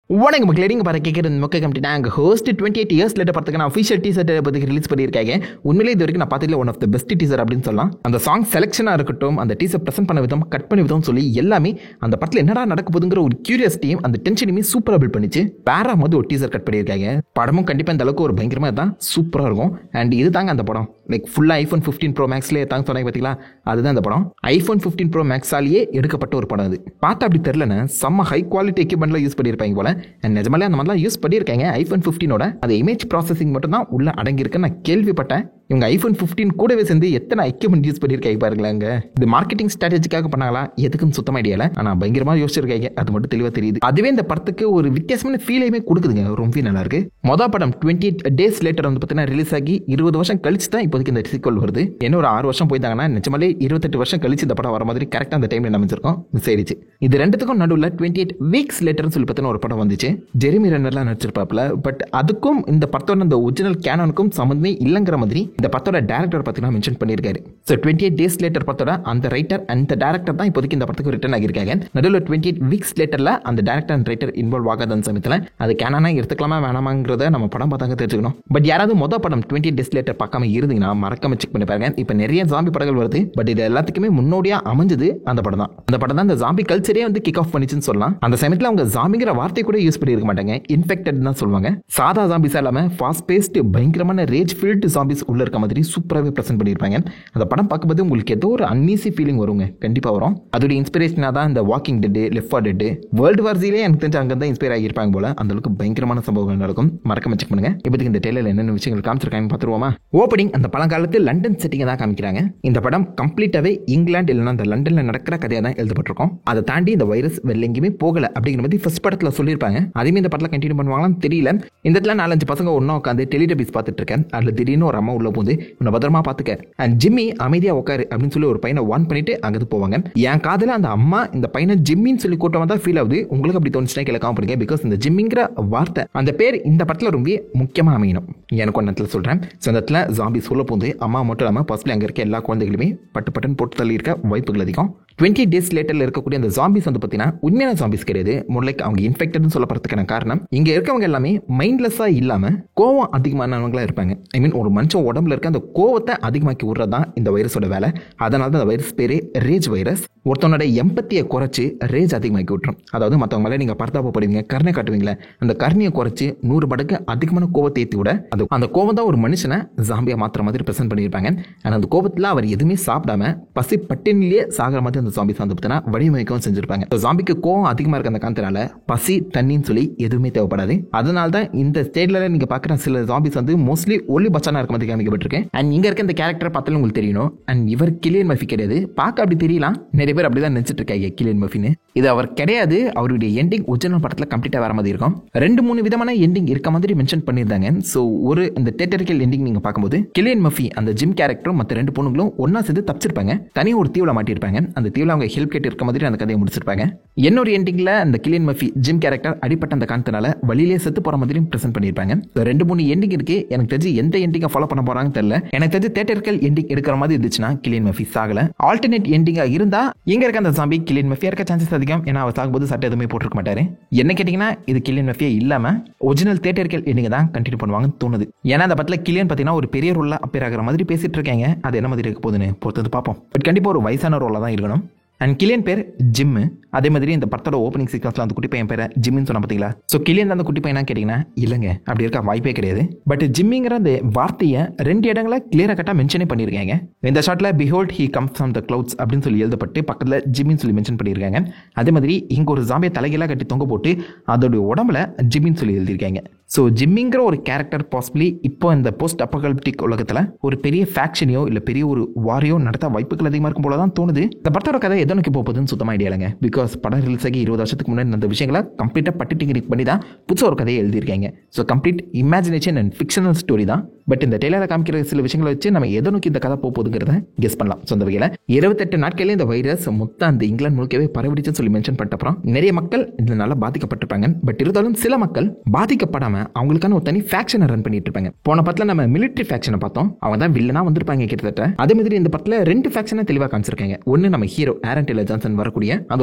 வணக்கம் மக்களே, நீங்க பார்த்து கேட்குறது மொக்க கம்பெனி. நாங்கள் ஹோஸ்ட் 28 இயர்ஸ் லேட்டர் பார்த்துக்கான அஃபிஷியல் டீசர் பற்றி ரிலீஸ் பண்ணியிருக்காங்க. உண்மையிலே இது வரைக்கும் நான் பார்த்ததில் one of the best teaser அப்படின்னு சொல்லலாம். அந்த சாங் செலெக்ஷனாக இருக்கட்டும், அந்த டீசர் ப்ரெசென்ட் பண்ண விதம், கட் பண்ண விதம் சொல்லி எல்லாமே அந்த படத்தில் என்னடா நடக்க போதுங்கிற ஒரு கியூரியாசிட்டியும் அந்த டென்ஷனுமே சூப்பராக பில்ட் பண்ணிச்சு. வேற மாதிரி ஒரு டீசர் கட் பண்ணியிருக்காங்க. படமும் கண்டிப்பாக இந்த அளவுக்கு ஒரு பயங்கரமாக தான் சூப்பராக இருக்கும். அண்ட் இது தாங்க அந்த படம். லைக் ஃபுல்லாக iPhone 15 Pro Maxலேயே தாங்க சொன்னாங்க பார்த்தீங்களா, அதுதான் அந்த படம். iPhone 15 Pro Maxாலேயே எடுக்கப்பட்ட ஒரு படம். அது பார்த்தா அப்படி தெரிலன்னு செம்ம ஹை குவாலிட்டி எக்யூப்மெண்ட்லாம் யூஸ் பண்ணியிருப்பாங்க போல. அண்ட் நிஜமாலே அந்த மாதிரிலாம் யூஸ் பண்ணியிருக்காங்க. iPhone 15ஓட அது இமேஜ் ப்ராசஸிங் மட்டும் தான் உள்ள அடங்கியிருக்குன்னு நான் கேள்விப்பட்டேன். இவங்க iPhone 15 கூடவே சேர்ந்து எத்தனை எக்யூப்மெண்ட் யூஸ் பண்ணியிருக்காங்க பாருங்களேங்க. இது மார்க்கெட்டிங் ஸ்ட்ராட்டஜிக்காக பண்ணாங்களா எதுக்கும் சுத்தமாக ஐடியால, ஆனால் பயங்கரமாக யோசிச்சிருக்காங்க. அது மட்டும் தெளிவாக தெரியுது. அதுவே இந்த படத்துக்கு ஒரு வித்தியாசமான ஃபீலையுமே கொடுக்குதுங்க. ரொம்ப நல்லா இருக்கு. மொதல் படம் 28 days லேட்டர் வந்து பார்த்தீங்கன்னா ரிலீஸ் ஆகி 20 வருஷம் கழிச்சு தான் இப்போதைக்கு இந்த சீக்வல் வருது. என்ன ஒரு 6 வருஷம் போயிட்டாங்கன்னா நிஜமாலே 28 வருஷம் கழிச்சு இந்த படம் வர மாதிரி கரெக்டாக அந்த டைம்ல அமைச்சிருக்கோம். மிஸ் ஆயிடுச்சு. இது ரெண்டுத்துக்கும் நடுவில் 28 weeks லேட்டர்னு சொல்லி பார்த்தீங்கன்னா ஒரு படம் வந்துச்சு. ஜெரிமி ரென்னர்லாம் நடிச்சிருப்பாப்ல. பட் அதுக்கும் இந்த படத்தோட அந்த ஒரிஜினல் கேனனுக்கும் சம்மந்தமே இல்லைங்கிற மாதிரி இந்த படத்தோட டேரக்டர் பார்த்தீங்கன்னா மென்ஷன் பண்ணியிருக்காரு. ஸோ 28 days லேட்டர் படத்தோட அந்த ரைட்டர் அந்த டேரக்டர் தான் இப்போதைக்கு இந்த படத்துக்கு ரிட்டர்ன் ஆகியிருக்காங்க. நடுவில் 28 weeks லேட்டர்ல அந்த டேரக்டர் அண்ட் ரைட்டர் இன்வால்வ் ஆகாத சமயத்தில் அது கேனானா எடுத்துக்கலாமா வேணாமாங்கிறத நம்ம படம் பார்த்தாங்க தெரிஞ்சுக்கணும். பட் யாராவது மொதல் படம் 28 days லேட்டர் பார்க்காம இருந்தீங்கன்னா மறக்காம செக் பண்ணி பாருங்க. இப்போ நிறைய ஜாம்பி படங்கள் வருது. பட் இது எல்லாத்துக்குமே முன்னோடியா அமைஞ்சது அந்த படம் தான். அந்த படம் தான் இந்த ஜாம்பி கல்ச்சரே வந்து கிக் ஆஃப் பண்ணிச்சுன்னு சொல்லலாம். அந்த சமயத்தில் அவங்க ஜாம்பிங்கிற வார்த்தை கூட யூஸ் பண்ணியிருக்க மாட்டாங்க. இன்ஃபெக்டட் தான் சொல்லுவாங்க. சாதா ஜாம்பிஸா இல்லாம ஃபாஸ்ட் பேஸ்ட் பயங்கரமான ரேஜ் ஃபீல்டு ஜாம்பிஸ் உள்ள இருக்க மாதிரி சூப்பராகவே ப்ரெசென்ட் பண்ணியிருப்பாங்க. அந்த படம் பார்க்கும்போது உங்களுக்கு ஏதோ ஒரு அன்ஈசி ஃபீலிங் வருங்க. கண்டிப்பாக வரும். அதோட இன்ஸ்பிரேஷனாக தான் இந்த walking dead, left 4 Dead, world war Z எனக்கு தெரிஞ்சு அங்கே தான் இன்ஸ்பயர் ஆகியிருப்பாங்க போல. அந்த அளவுக்கு பயங்கரமான சம்பவங்கள் நடக்கும். மறக்காம செக் பண்ணுங்க. இப்போதைக்கு இந்த டெய்லர் என்னென்ன விஷயங்கள் காமிச்சிருக்காங்க பார்த்துருவோமா. ஓப்பனிங் அந்த பழங்காலத்தில் லண்டன் செட்டிங்கை தான் காமிக்கிறாங்க. இந்த படம் கம்ப்ளீட்டாகவே இங்கிலாந்து இல்லைன்னா அந்த லண்டனில் நடக்கிற கதையாக தான் எழுதப்பட்டிருக்கும். அதை தாண்டி இந்த வைரஸ் வெளில எங்கேயுமே போகல அப்படிங்கிற மாதிரி ஃபர்ஸ்ட் படத்தில் சொல்லியிருப்பாங்க. அதுவுமே இந்த படத்தில் கண்டினியூ பண்ணுவாங்களான்னு தெரியல. இந்த இடத்துல 4-5 பசங்க ஒன்றா உட்காந்து டெலிடபிஸ் பார்த்துட்டு இருக்கேன். அதில் திடீர்னு ஒரு அம்மா உள்ள போகுது, உன்னை பத்திரமா பார்த்துக்க அண்ட் ஜிம்மி அமைதியாக உட்காரு அப்படின்னு சொல்லி ஒரு பையனை வார்ன் பண்ணிட்டு அங்கே போவாங்க. என் காதில் அந்த அம்மா இந்த பையனை ஜிம்மின்னு சொல்லி கூட்டமாக தான் ஃபீல் ஆகுது. உங்களுக்கு அப்படி தோணுச்சுன்னா கீழே காம் பண்ணுங்க. பிகாஸ் இந்த ஜிம்மிங்கிற வார்த்தை அந்த பேர் இந்த படத்தில் ரொம்ப முக்கியமாக அமையணும். எனக்கு ஒன்று இடத்துல சொல்கிறேன். ஸோ அந்த இடத்துல ஜாம்பி சொல்ல போகுது அம்மா மட்டும் இல்லாமல் பர்ஸ்ட்லி அங்கே இருக்க எல்லா குழந்தைகளுமே பட்டுன்னு போட்டு தள்ளி இருக்க வாய்ப்புகள் அதிகம். 20 days லேட்டரில் இருக்கக்கூடிய அந்த ஜாம்பிஸ் வந்து பார்த்தீங்கன்னா உண்மையான ஜாம்பிஸ் கிடையாது. மோர்லைக் அவங்க இன்ஃபெக்டட்னு சொல்லப்படுறதுக்கான காரணம் இங்கே இருக்கவங்க எல்லாமே மைண்ட்லெஸ்ஸாக இல்லாமல் கோவம் அதிகமானவங்களா இருப்பாங்க. ஐ மீன் ஒரு மனுஷன் உடம்புல இருக்க அந்த கோவத்தை அதிகமாக்கி விடுறது தான் இந்த வைரஸோட வேலை. அதனால தான் அந்த வைரஸ் பேரே ரேஜ் வைரஸ். ஒருத்தனோட எம்பத்தியை குறைச்சி ரேஜ் அதிகமாக்கி விட்டுரும். அதாவது மற்றவங்க மேலே நீங்கள் பரிதாபப்படுவீங்க, கருணை காட்டுவீங்களே, அந்த கருணையை குறைச்சி 100 மடங்கு அதிகமான கோவத்தை ஏற்றி விட அது அந்த கோவம் தான் ஒரு மனுஷனை ஜாம்பியா மாத்திர மாதிரி ப்ரெசென்ட் பண்ணியிருப்பாங்க. ஆனால் அந்த கோபத்தில் அவர் எதுவுமே சாப்பிடாம பசி பட்டினிலேயே சாகிற மாதிரி அந்த ஜாம்பி வந்து பார்த்தீங்கன்னா வடிவமைக்கவும் செஞ்சிருப்பாங்க. ஜாம்பிக்கு கோவம் அதிகமாக இருக்க அந்த காரணத்தினால பசி தண்ணின்னு சொல்லி எதுவுமே தேவைப்படாது. அதனால தான் இந்த ஸ்டேட்ல நீங்க பார்க்குற சில ஜாம்பிஸ் வந்து மோஸ்ட்லி ஒல்லி பச்சானா இருக்க மாதிரி காமிக்கப்பட்டிருக்கேன். அண்ட் இங்க இருக்க இந்த கேரக்டர் பார்த்தாலும் உங்களுக்கு தெரியணும். அண்ட் இவர் கிலியன் மர்ஃபி கிடையாது. பார்க்க அப்படி தெரியலாம். நிறைய பேர் அப்படிதான் நினைச்சிட்டு இருக்காங்க கிலியன் மர்ஃபின்னு. இது அவர் கிடையாது. அவருடைய எண்டிங் ஒரிஜினல் படத்தில் கம்ப்ளீட்டாக வர மாதிரி இருக்கும். 2-3 விதமான எண்டிங் இருக்க மாதிரி மென்ஷன் பண்ணியிருந்தாங்க. ஸோ ஒரு இந்த தியேட்டரிக்கல் எண்டிங் நீங்க பார்க்கும்போது கிலியன் மர்ஃபி அந்த ஜிம் கேரக்டரும் மற்ற 2 பொண்ணுங்களும் ஒன்னா சேர்ந்து தப்பிச்சிருப்பாங்க. தனியாக ஒரு தீவுல மாட்டியிருப்பாங்க. அந்த தீவுல அவங்க ஹெல்ப் கேட்டு இருக்க மாதிரி அந்த கதையை முடிச்சிருப்பாங்க. இன்னொரு எண்டிங்ல அந்த கிலியன் மர்ஃபி ஜிம் கேரக்டர் அடிப்பட்ட அந்த காரணத்தினால வழியிலே செத்து போற மாதிரியும் பிரசன்ட் பண்ணியிருப்பாங்க. 2-3 எண்டிங் இருக்கு. எனக்கு தெரிஞ்சு எந்த எண்டிங்கை ஃபாலோ பண்ண போறாங்கன்னு தெரியல. எனக்கு தெரிஞ்சு தியேட்டரிக்கல் எண்டிங் எடுக்கிற மாதிரி இருந்துச்சுன்னா கிலியன் மர்ஃபி சாகல. ஆல்டர்னேட் எண்டிங்கா இருந்தா இங்க இருக்க அந்த ஜாம்பி கிலியன் மர்ஃபியா இருக்க சான்சஸ் அதிகம். ஏன்னா அவர் சாகும்போது சட்டை எதுவுமே போட்டிருக்க மாட்டாரு. என்ன கேட்டீங்கன்னா இது கிலியன் மர்ஃபியா இல்லாம ஒரிஜினல் தியேட்டரிக்கல் எண்டிங் தான் கண்டினியூ பண்ணுவாங்கன்னு தோணுது. ஏன்னா அந்த படத்துல கிலியன் பார்த்தீங்கன்னா ஒரு பெரிய ரோல்ல அப்பேர் ஆகிற மாதிரி பேசிட்டு இருக்காங்க. அது என்ன மாதிரி இருக்க போகுதுன்னு பொறுத்து பார்ப்போம். பட் கண்டிப்பா ஒரு வயசான ரோலா தான் இருக்கணும். அண்ட் கிலியன் பேர் ஜிம்மு. அதே மாதிரி இந்த படத்தோட ஓப்பனிங் சீக்வன்ஸ்ல அந்த குட்டி பையன் பேரை ஜிம்மின்னு சொன்ன பார்த்தீங்களா. ஸோ கிலியன் அந்த குட்டி பையனா கேட்டிங்கன்னா இல்லைங்க அப்படி இருக்க வாய்ப்பே கிடையாது. பட் ஜிம்மிங்கிற அந்த வார்த்தையை 2 இடங்களை கிளியரா கட்டா மென்ஷனே பண்ணியிருக்காங்க. இந்த ஷாட்ல behold he comes from the clouds அப்படின்னு சொல்லி எழுதப்பட்டு பக்கத்தில் ஜிம்மின்னு சொல்லி மென்ஷன் பண்ணியிருக்காங்க. அதே மாதிரி இங்க ஒரு ஜாம்பியை தலைகீழா கட்டி தொங்க போட்டு அதோட உடம்புல ஜிம்மின்னு சொல்லி எழுதியிருக்காங்க. ஸோ ஜிம்மிங்கிற ஒரு கேரக்டர் பாசிபிளி இப்போ இந்த போஸ்ட் அப்போகலிப்டிக் உலகத்தில் ஒரு பெரிய ஃபேக்ஷனையோ இல்லை பெரிய ஒரு வாரியோ நடத்த வாய்ப்புகள் அதிகமாக இருக்கும் போல தான் தோணுது. இந்த படத்தோட கதை எதை நோக்கி போகுதுன்னு சுத்தமாக ஐடியா இல்லைங்க. பிகாஸ் படம் ரிலீஸ் ஆகி 20 வருஷத்துக்கு முன்னாடி அந்த விஷயங்களை கம்ப்ளீட்டாக பட்டி பண்ணி தான் புதுசாக ஒரு கதையை எழுதியிருக்காங்க. So complete imagination and fictional story தான். பட் இந்த டெய்லரில் காமிக்கிற சில விஷயங்களை வச்சு நம்ம எதை நோக்கி இந்த கதை போகுதுங்கிறத கெஸ் பண்ணலாம். ஸோ அந்த வகையில் 28 நாட்களில் இந்த வைரஸ் மொத்தம் அந்த இங்கிலாந்து முழுக்கவே பரவிடுச்சுன்னு சொல்லி மென்ஷன் பண்ணிட்ட அப்புறம் நிறைய மக்கள் இதனால பாதிக்கப்பட்டிருப்பாங்க. பட் இருந்தாலும் சில மக்கள் பாதிக்கப்படாமல் அவங்களுக்கான ஒரு தனி ஃபேக்ஷனை ரன் பண்ணிட்டு இருப்பாங்க. போன படத்துல நம்ம மிலிட்டரி ஃபேக்ஷனை பார்த்தோம், அவங்க தான் வில்லனா வந்திருப்பாங்க கிட்டத்தட்ட. அதே மாதிரி இந்த படத்துல 2 ஃபேக்ஷனை தெளிவாக காமிச்சிருக்காங்க. ஒன்னு நம்ம ஹீரோ ஆரன் டெய்லர் ஜான்சன் வரக்கூடிய அந்த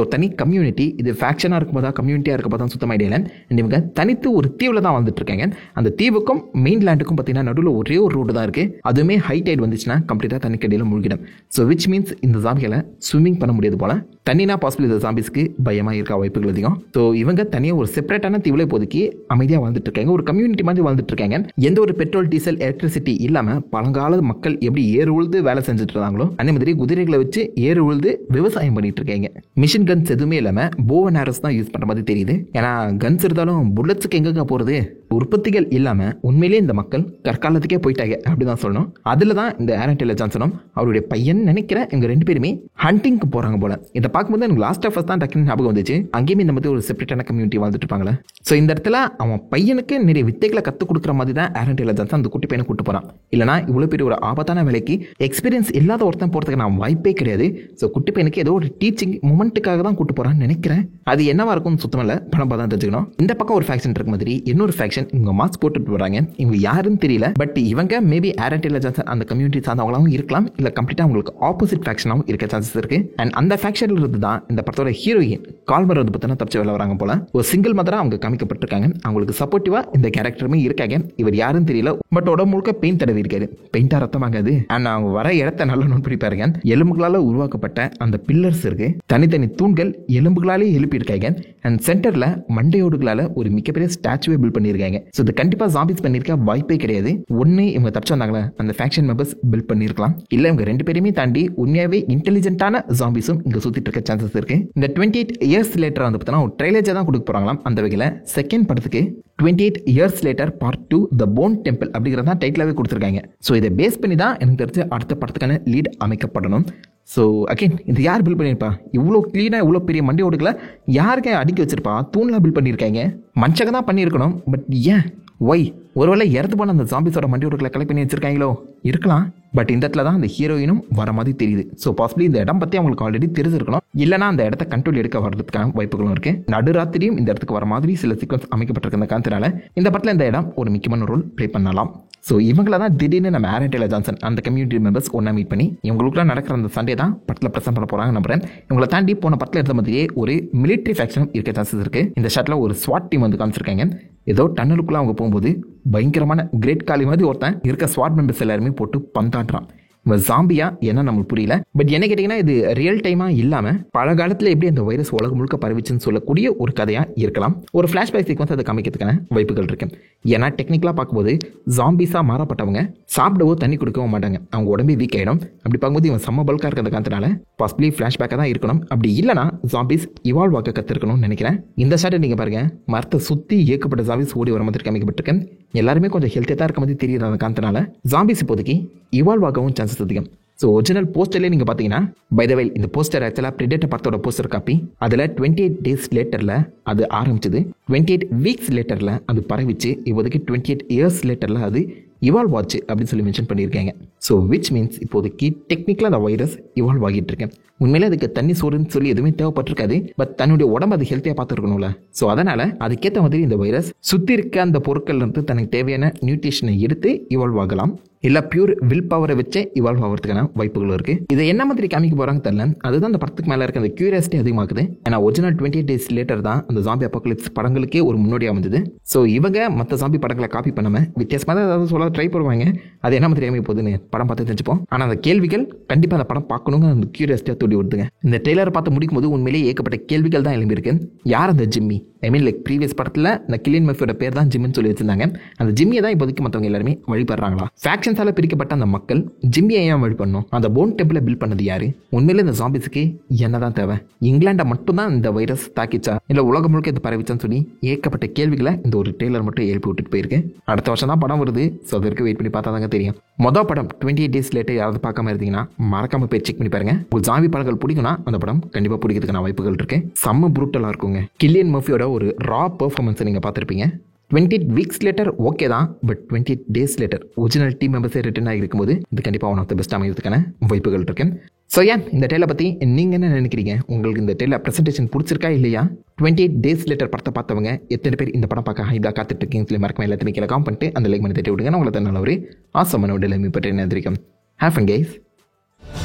ஒரு தனி கம்யூனிட்டி, இது ஃபேக்ஷனா இருக்கும் போதா கம்யூனிட்டியா இருக்க போதா சுத்தமா ஐடியா இல்லை. இவங்க தனித்து ஒரு தீவுல தான் வந்துட்டு இருக்காங்க. அந்த தீவுக்கும் மெயின் லேண்டுக்கும் பார்த்தீங்கன்னா நடுவில் ஒரே ஒரு ரோடு தான் இருக்கு. அதுவுமே ஹை டைட் வந்துச்சுன்னா கம்ப்ளீட்டா தண்ணிக்கடியில் மூழ்கிடும். ஸோ விச் மீன்ஸ் இந்த ஜாம்பிகளை ஸ்விம்மிங் பண்ண முடியாது போல. தண்ணினா பாசிபிள் இந்த ஜாம்பிஸ்க்கு பயமா இருக்க வாய்ப்புகள் அதிகம். ஸோ இவங்க தனியாக ஒரு செப்பரேட்டான தீவுல இப்போதைக்கு அமைதியாக வாழ்ந்துட்டு இருக்காங்க, ஒரு கம்யூனிட்டி மாதிரி வாழ்ந்துட்டு இருக்காங்க. எந்த ஒரு பெட்ரோல் டீசல் எலக்ட்ரிசிட்டி இல்லாம பழங்கால மக்கள் எப்படி ஏறு உழுது வேலை செஞ்சுட்டு இருந்தாங்களோ அதே மாதிரி குதிரைகளை வச்சு ஏறு உழுது விவசாயம் பண்ணிட்டு இருக்காங்க. மிஷின் கன்ஸ் எதுவுமே இல்லாம போவன் ஆரோஸ் தான் யூஸ் பண்ற மாதிரி தெரியுது. ஏன்னா கன்ஸ் இருந்தாலும் புல்லட்ஸுக்கு எங்க போறது, உற்பத்திகள் இல்லாம உண்மையிலேயே இந்த மக்கள் கற்காலத்துக்கே போயிட்டாங்க அப்படிதான் சொல்லணும். அதுல தான் இந்த ஆரன் டெய்லர் ஜான்சனும் அவருடைய பையன் நினைக்கிற இவங்க 2 பேருமே ஹண்டிங்க்கு போறாங்க போல. இதை பார்க்கும்போது எனக்கு லாஸ்ட் ஆஃப் அஸ் தான் டக்குன்னு ஞாபகம் வந்துச்சு. அங்கேயுமே இந்த மாதிரி ஒரு செப்பரேட்டான கம்யூனிட்டி வாழ்ந்துட்டு இருப்பாங்களே. ஸோ இந்த இடத்துல அவன் பையனுக்கு நிறைய வித்தைகளை கற்றுக் கொடுக்குற மாதிரி தான் ஆரன் டெய்லர் ஜான்சன் அந்த குட்டி பையனை கூட்டு போறான். இல்லைனா இவ்வளோ பெரிய ஒரு ஆபத்தான வேலைக்கு எக்ஸ்பீரியன்ஸ் இல்லாத ஒருத்தன் போறதுக்கு நான் வாய்ப்பே கிடையாது. ஸோ குட்டி பையனுக்கு ஏதோ ஒரு டீச்சிங் மூமெண்ட்டுக்காக தான் கூட்டு போறான்னு நினைக்கிறேன். அது என்னவா இருக்கும்னு சுத்தமாக இல்லை, படம் பார்த்தா தான் தெரிஞ்சுக்கணும். இந்த பக்கம் ஒரு ஃபேக்ஷன் இருக்க மாதிரி இன்னொரு ஃபேக்ஷன் இவங்க மாஸ்க் போட்டுட்டு வராங்க. இவங்க யாருன்னு தெரியல, பட் இவங்க மேபி ஆரன் டெய்லர் ஜான்சன் அந்த கம்யூனிட்டி சார்ந்தவங்களாவும் இருக்கலாம், இல்ல கம்ப்ளீட்டா அவங்களுக்கு ஆப்போசிட் ஃபேக்ஷனாகவும் இருக்க சான்சஸ் இருக்கு. அண்ட் அந்த ஃபேக்ஷன்ல இருந்து தான் இந்த படத்தோட ஹீரோயின் கால்மர் வந்து பார்த்தீங்கன்னா தப்பிச்சு வெளில வராங்க போல. ஒரு சிங்கிள் மதரா அவங்க காமிக்கப்பட்டிருக்காங்க. அவங்களுக்கு சப்போர்ட்டிவா இந்த கேரக்டருமே இருக்காங்க. இவர் யாருன்னு தெரியல, பட் உடம்பு முழுக்க பெயிண்ட் தடவி இருக்காரு. பெயிண்டா ரத்தமாகாது. அண்ட் அவங்க வர இடத்த நல்லா நோட் பண்ணி பாருங்க. எலும்புகளால உருவாக்கப்பட்ட அந்த பில்லர்ஸ் இருக்கு, தனித்தனி தூண்கள் எலும்புகளாலே எழுப்பி இருக்காங்க. அண்ட் சென்டர்ல மண்டையோடுகளால ஒரு மிகப்பெரிய ஸ்டாச்சுவை பில்ட் பண்ணிருக்காங்க. ஸோ இது கண்டிப்பா ஜாம்பிஸ் பண்ணிருக்க வாய்ப்பே கிடையாது. ஒன்னு இவங்க தப்பிச்சு வந்தாங்களே அந்த ஃபேக்ஷன் மெம்பர்ஸ் பில்ட் பண்ணிருக்கலாம், இல்ல இவங்க 2 பேருமே தாண்டி உண்மையாவே இன்டெலிஜென்ட்டான ஜாம்பிஸும் இங்க சுத்திட்டு இருக்க சான்சஸ் இருக்கு. இந்த 28 இயர்ஸ் லேட்டர் வந்து பார்த்தீங்கன்னா ஒரு ட்ரைலர் தான் கொடுக்க போறாங்களாம். அந்த வகையில் செகண்ட் படத்துக்கு 28 இயர்ஸ் லேட்டர் பார்ட் 2 த போன் டெம்பிள் அப்படிங்கிறதா டைட்டிலாவே கொடுத்துருக்காங்க. ஸோ இதை பேஸ் பண்ணி தான் எனக்கு தெரிஞ்சு அடுத்த படத்துக்கான லீட் அமைக்கப்படணும். ஸோ அகெயின் இது யார் பில்ட் பண்ணியிருப்பா? இவ்வளோ க்ளீனாக இவ்வளோ பெரிய மண்டி ஓடுகளை யாருக்கே அடுக்கி வச்சிருப்பா? தூண்லாம் பில்ட் பண்ணியிருக்காங்க. மனுஷங்க தான் பண்ணியிருக்கணும், பட் ஏன் ஒய்? ஒருவேளை இறந்து போன அந்த ஜாம்பிஸோட மண்டி ஓடுகளை கலெக்ட் பண்ணி வச்சிருக்காங்களோ? இருக்கலாம், பட் இந்த இடத்துல தான் அந்த ஹீரோயினும் வர மாதிரி தெரியுது. ஸோ பாசிபிளி இந்த இடம் பற்றி அவங்களுக்கு ஆல்ரெடி தெரிஞ்சிருக்கணும், இல்லைனா அந்த இடத்த கண்ட்ரோல் எடுக்க வர்றதுக்கான வாய்ப்புகளும் இருக்கு. நடுராத்திரியும் இந்த இடத்துக்கு வர மாதிரி சில சீக்வன்ஸ் அமைக்கப்பட்டிருக்க காரணத்தினால இந்த படத்தில் இந்த இடம் ஒரு முக்கியமான ரோல் ப்ளே பண்ணலாம். ஸோ இவங்கள தான் திடீர்னு நம்ம ஆரன் டெய்லர் ஜான்சன் அந்த கம்யூனிட்டி மெம்பர்ஸ் ஒன்றா மீட் பண்ணி இவங்களுக்குலாம் நடக்கிற அந்த சண்டே தான் படத்தில் ப்ரெசென்ட் பண்ண போகிறாங்க நம்புறேன். இவங்களை தாண்டி போன படத்தில் இருந்த மாதிரியே ஒரு மிலிட்ரி ஃபேக்ஷன் இருக்க சான்சஸ் இருக்கு. இந்த ஷாட்டில் ஒரு ஸ்வாட் டீம் வந்து காமிச்சிருக்காங்க. ஏதோ டன்னலுக்குள்ள அவங்க போகும்போது பயங்கரமான கிரேட் காலி மாதிரி ஒருத்தன் இருக்க ஸ்வாட் மெம்பர்ஸ் எல்லாருமே போட்டு பந்தாடுறான். இவன் ஜாம்பியா என்ன நம்மளுக்கு புரியல. பட் என்ன கேட்டிங்கன்னா இது ரியல் டைமா இல்லாமல் பல காலத்தில் எப்படி அந்த வைரஸ் உலகம் முழுக்க பரவிச்சுன்னு சொல்லக்கூடிய ஒரு கதையாக இருக்கலாம். ஒரு ஃப்ளாஷ்பேக் சீக்வன்ஸ் அதை காமிக்கிறதுக்கான வாய்ப்புகள் இருக்கு. ஏன்னா டெக்னிக்கலாக பார்க்கும்போது ஜாம்பிஸாக மாறப்பட்டவங்க சாப்பிடவோ தண்ணி கொடுக்கவும் மாட்டாங்க, அவங்க உடம்பே வீக் ஆகிடும். அப்படி பார்க்கும்போது இவன் செம்ம பல்காக இருக்கிற காரணத்தினால பாசிபிளி ஃப்ளாஷ்பேக்காக தான் இருக்கணும். அப்படி இல்லைனா ஜாம்பிஸ் இவால்வ் ஆக கற்றுருக்கணும்னு நினைக்கிறேன். இந்த ஷாட்டை நீங்கள் பாருங்க, மரத்தை சுற்றி இயக்கப்பட்ட ஜாம்பிஸ் ஓடி வர மாதிரி காமிக்கப்பட்டிருக்கேன். எல்லாருமே கொஞ்சம் ஹெல்த்தியாக தான் இருக்க மாதிரி தெரியுது. அந்த காரணத்தினால ஜாம்பிஸ் இப்போதைக்கு இவால்வ் ஆகவும் சான்சஸ் அதிகம். ஸோ ஒரிஜினல் போஸ்டர்லேயே நீங்கள் பார்த்தீங்கன்னா பை த வே இந்த போஸ்டர் ஆக்சுவலாக பிரெடேட்டர் படத்தோட போஸ்டர் காப்பி. அதில் 28 டேஸ் லேட்டரில் அது ஆரம்பிச்சது, 28 வீக்ஸ் லேட்டரில் அது பரவிச்சு, இப்போதைக்கு 28 இயர்ஸ் லேட்டரில் அது இவால்வ் ஆச்சு அப்படின்னு சொல்லி மென்ஷன் பண்ணியிருக்காங்க. ஸோ விச் மீன்ஸ் இப்போதைக்கு டெக்னிக்கலாக அந்த வைரஸ் இவால்வ் ஆகிட்டு இருக்கேன். உண்மையிலே அதுக்கு தண்ணி சோறுன்னு சொல்லி எதுவுமே தேவைப்பட்டிருக்காது, பட் தன்னுடைய உடம்பு அது ஹெல்த்தியாக பார்த்துருக்கணும்ல. ஸோ அதனால் அதுக்கேற்ற மாதிரி இந்த வைரஸ் சுற்றி இருக்க அந்த பொருட்கள் இருந்து தனக்கு தேவையான நியூட்ரிஷனை எடுத்து இவால்வ் ஆகலாம், இல்லை பியூர் வில் பவரை வச்சே இவால்வ் ஆகிறதுக்கான வாய்ப்புகள் இருக்கு. இதை என்ன மாதிரி காமிக்க போகிறாங்க தெரியல. அதுதான் அந்த படத்துக்கு மேலே இருக்க அந்த கியூரியாசிட்டி அதிகமாகுது. ஏன்னா ஒரிஜினல் 28 டேஸ் லேட்டர் தான் அந்த ஜாம்பி அப்பாக்கலிப்ஸ் படங்களுக்கே ஒரு முன்னோடியாக அமைஞ்சது. ஸோ இவங்க மற்ற ஜாம்பி படங்களை காப்பி பண்ணாமல் வித்தியாசமாக தான் ஏதாவது சொல்ல ட்ரை பண்ணுவாங்க. அது என்ன மாதிரி அமைய போகுதுன்னு படம் பார்த்து தெரிஞ்சுப்போம். ஆனால் அந்த கேள்விகள் கண்டிப்பாக அந்த படம் பார்க்கணுங்க அந்த கியூரியாசிட்டியாக தூண்டி விடுதுங்க. இந்த ட்ரெய்லரை பார்த்து முடிக்கும் போது உண்மையிலேயே ஏகப்பட்ட கேள்விகள் தான் எழும்பியிருக்கு. யார் அந்த ஜிம்மி? ஐ மீன் லைக் ப்ரீவியஸ் படத்தில் இந்த கிலியன் மர்ஃபியோட பேர் தான் ஜிம்மின்னு சொல்லி வச்சிருந்தாங்க. அந்த ஜிம்மியை தான் இப்போதைக்கு மற்றவங்க எல்லாருமே வழிபடுறாங்களா? ஃபேக்ஷன்ஸால பிரிக்கப்பட்ட அந்த மக்கள் ஜிம்மியை ஏன் வழிபடணும்? அந்த போன் டெம்பிளை பில்ட் பண்ணது யாரு? உண்மையிலே இந்த ஜாம்பிஸுக்கு என்னதான் தேவை? இங்கிலாண்டை மட்டும் தான் இந்த வைரஸ் தாக்கிச்சா, இல்லை உலகம் முழுக்க இது பரவிச்சான்னு சொல்லி ஏகப்பட்ட கேள்விகளை இந்த ஒரு ட்ரெய்லர் மட்டும் எழுப்பி விட்டுட்டு போயிருக்கு. அடுத்த வருஷம் தான் படம் வருது. ஸோ அதற்கு வெயிட் பண்ணி பார்த்தா தாங்க தெரியும். மொதல் படம் 28 டேஸ் லேட்டர் யாராவது பார்க்காம இருந்தீங்கன்னா மறக்காம போய் செக் பண்ணி பாருங்க. ஒரு ஜாம்பி படங்கள் பிடிக்கும்னா அந்த படம் கண்டிப்பாக பிடிக்கிறதுக்கான வாய்ப்புகள் இருக்கு. செம்ம புரூட்டலாக இருக்குங்க. கில்லியன் மர்ஃபியோட ஒரு ரா பெர்ஃபார்மன்ஸை நீங்கள் பார்த்துருப்பீங்க. 28 வீக்ஸ் லேட்டர் ஓகே தான், but 28 days later original team மெம்பர்ஸே ரிட்டர்ன் ஆகிருக்கும்போது இது கண்டிப்பாக ஒன் ஆஃப் த பெஸ்ட் அமைகிறதுக்கான வாய்ப்புகள் இருக்கு. ஸோ ஏன் இந்த டேலை பற்றி நீங்கள் என்ன நினைக்கிறீங்க? உங்களுக்கு இந்த டேலை ப்ரெசன்டேஷன் பிடிச்சிருக்கா இல்லையா? 28 டேஸ் லேட்டர் படத்தை பார்த்தவங்க எத்தனை பேர் இந்த படம் பார்க்க ஹைதாக காத்துட்ருக்கீங்க சொல்லி மறக்காம எல்லாத்தையும் கீழே காம் பண்ணிட்டு அந்த லைக் பண்ணி தட்டி விடுங்க. உங்களை நல்ல ஒரு ஆசமான டேலை பற்றி நினைக்கிறேன். Have fun guys.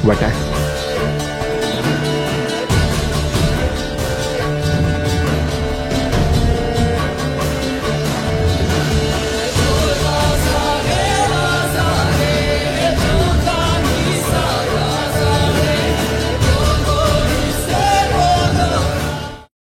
வாட்டா